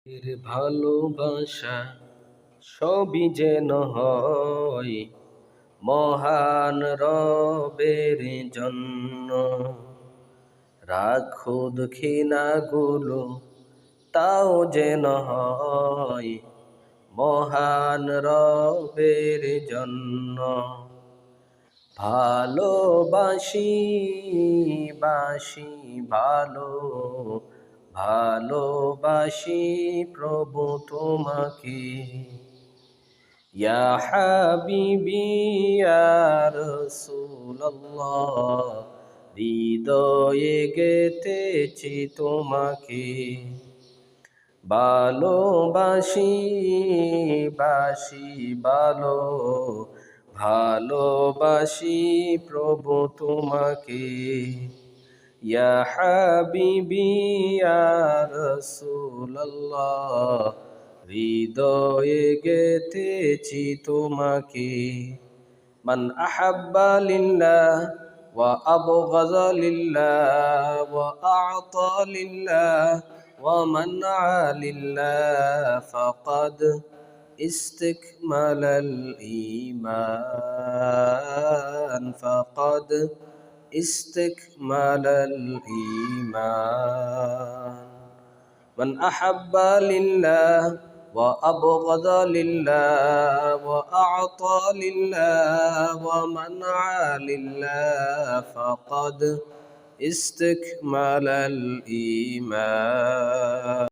এর ভালোবাসা সবই যেন হয় মহান রবের জন্য। রাখো দক্ষিণাগুলো তাও যেন হয় মহান রবের জন্য। ভালোবাসি বাসি ভালো ভালোবাসি প্রভু তোমাকে। ইয়া হাবিবি ইয়া রাসূলুল্লাহ, হৃদয়ে গেথেছি তোমাকে। ভালোবাসি বাসি ভালোবাসি প্রভু তোমাকে। ইয়া হাবিবি ইয়া রাসূলুল্লাহ, হৃদয়ে গেথেছি তোমাকে। মান আহাব্বা লিল্লাহ ওয়া আবগাযা লিল্লাহ ওয়া আ'তা লিল্লাহ ওয়া মানআ লিল্লাহ ফাকাদ ইস্তাকমালাল ঈমান ফাকাদ ইস্তাকমালাল ঈমান। من أحب لله وأبغض لله وأعطى لله ومنع لله فقد استكمل الإيمان.